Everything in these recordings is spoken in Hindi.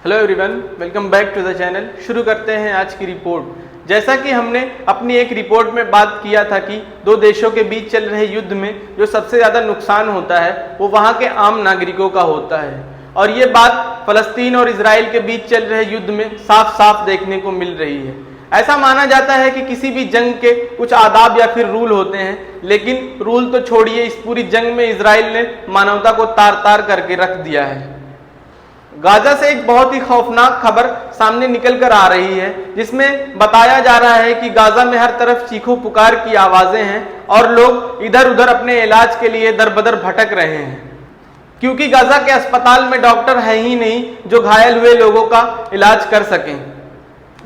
Hello everyone, welcome back to the channel. शुरू करते हैं आज की रिपोर्ट। जैसा कि हमने अपनी एक रिपोर्ट में बात किया था कि दो देशों के बीच चल रहे युद्ध में जो सबसे ज़्यादा नुकसान होता है वो वहाँ के आम नागरिकों का होता है, और ये बात फ़लस्तीन और इजराइल के बीच चल रहे युद्ध में साफ साफ देखने को मिल रही है। ऐसा माना जाता है कि किसी भी जंग के कुछ आदाब या फिर रूल होते हैं, लेकिन रूल तो छोड़िए, इस पूरी जंग में इजराइल ने मानवता को तार तार करके रख दिया है। गाजा से एक बहुत ही खौफनाक खबर सामने निकल कर आ रही है, जिसमें बताया जा रहा है कि गाजा में हर तरफ चीखों पुकार की आवाजें हैं और लोग इधर उधर अपने इलाज के लिए दर बदर भटक रहे हैं, क्योंकि गाजा के अस्पताल में डॉक्टर है ही नहीं जो घायल हुए लोगों का इलाज कर सकें।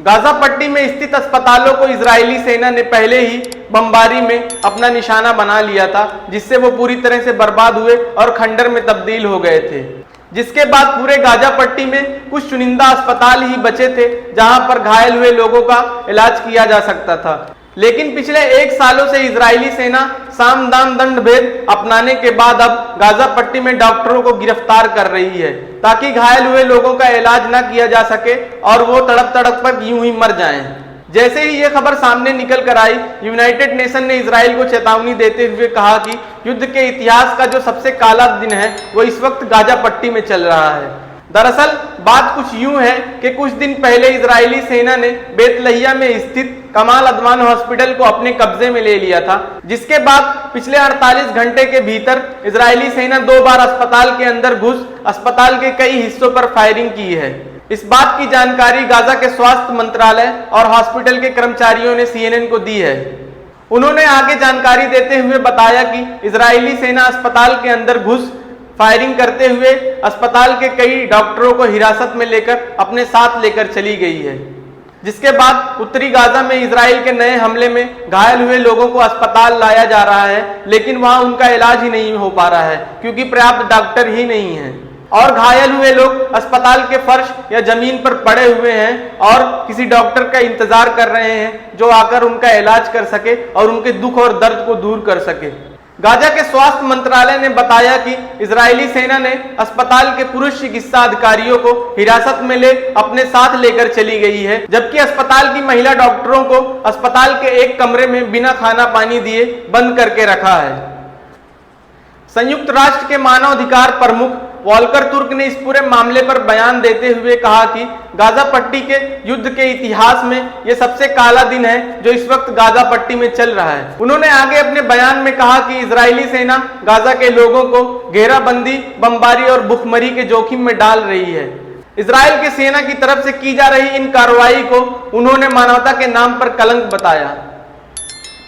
गाजा पट्टी में स्थित अस्पतालों को इजरायली सेना ने पहले ही बमबारी में अपना निशाना बना लिया था, जिससे वो पूरी तरह से बर्बाद हुए और खंडर में तब्दील हो गए थे। जिसके बाद पूरे गाजा पट्टी में कुछ चुनिंदा अस्पताल ही बचे थे जहां पर घायल हुए लोगों का इलाज किया जा सकता था। लेकिन पिछले 1 सालों से इजरायली सेना साम दाम दंड भेद अपनाने के बाद अब गाजा पट्टी में डॉक्टरों को गिरफ्तार कर रही है, ताकि घायल हुए लोगों का इलाज न किया जा सके और वो तड़प तड़प कर यूं ही मर जाएं। जैसे ही ये खबर सामने निकल कर आई, यूनाइटेड नेशन ने इजराइल को चेतावनी देते हुए कहा कि युद्ध के इतिहास का जो सबसे काला दिन है वो इस वक्त गाजा पट्टी में चल रहा है। दरअसल बात कुछ यूं है कि कुछ दिन पहले इजरायली सेना ने बेतलहिया में स्थित कमाल अदवान हॉस्पिटल को अपने कब्जे में ले लिया था, जिसके बाद पिछले 48 घंटे के भीतर इजरायली सेना 2 बार अस्पताल के अंदर घुस अस्पताल के कई हिस्सों पर फायरिंग की है। इस बात की जानकारी गाजा के स्वास्थ्य मंत्रालय और हॉस्पिटल के कर्मचारियों ने CNN को दी है। उन्होंने आगे जानकारी देते हुए बताया कि इजरायली सेना अस्पताल के अंदर घुस फायरिंग करते हुए अस्पताल के कई डॉक्टरों को हिरासत में लेकर अपने साथ लेकर चली गई है, जिसके बाद उत्तरी गाजा में इजराइल के नए हमले में घायल हुए लोगों को अस्पताल लाया जा रहा है, लेकिन वहां उनका इलाज ही नहीं हो पा रहा है क्योंकि पर्याप्त डॉक्टर ही नहीं है, और घायल हुए लोग अस्पताल के फर्श या जमीन पर पड़े हुए हैं और किसी डॉक्टर का इंतजार कर रहे हैं जो आकर उनका इलाज कर सके और उनके दुख और दर्द को दूर कर सके। गाजा के स्वास्थ्य मंत्रालय ने बताया कि इजरायली सेना ने अस्पताल के पुरुष चिकित्सा अधिकारियों को हिरासत में ले अपने साथ लेकर चली गई है, जबकि अस्पताल की महिला डॉक्टरों को अस्पताल के एक कमरे में बिना खाना पानी दिए बंद करके रखा है। संयुक्त राष्ट्र के मानवाधिकार प्रमुख वॉल्कर तुर्क ने इस पूरे मामले पर बयान देते हुए कहा कि गाजा पट्टी के युद्ध के इतिहास में यह सबसे काला दिन है जो इस वक्त गाजा पट्टी में चल रहा है। उन्होंने आगे अपने बयान में कहा कि इजरायली सेना गाजा के लोगों को घेराबंदी, बमबारी और भुखमरी के जोखिम में डाल रही है। इजराइल की सेना की तरफ से की जा रही इन कार्रवाई को उन्होंने मानवता के नाम पर कलंक बताया।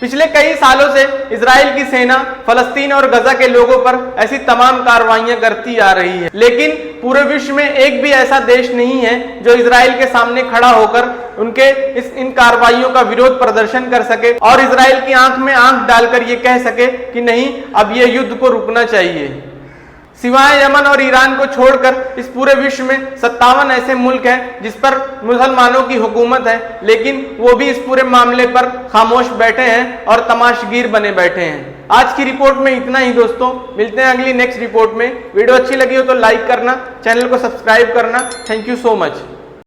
पिछले कई सालों से इजराइल की सेना फलस्तीन और गजा के लोगों पर ऐसी तमाम कार्रवाइयां करती आ रही है, लेकिन पूरे विश्व में एक भी ऐसा देश नहीं है जो इजराइल के सामने खड़ा होकर उनके इन कार्रवाइयों का विरोध प्रदर्शन कर सके और इजराइल की आंख में आंख डालकर ये कह सके कि नहीं, अब ये युद्ध को रुकना चाहिए। सिवाय यमन और ईरान को छोड़कर इस पूरे विश्व में 57 ऐसे मुल्क हैं जिस पर मुसलमानों की हुकूमत है, लेकिन वो भी इस पूरे मामले पर खामोश बैठे हैं और तमाशगीर बने बैठे हैं। आज की रिपोर्ट में इतना ही दोस्तों, मिलते हैं अगली नेक्स्ट रिपोर्ट में। वीडियो अच्छी लगी हो तो लाइक करना, चैनल को सब्सक्राइब करना। Thank you so much.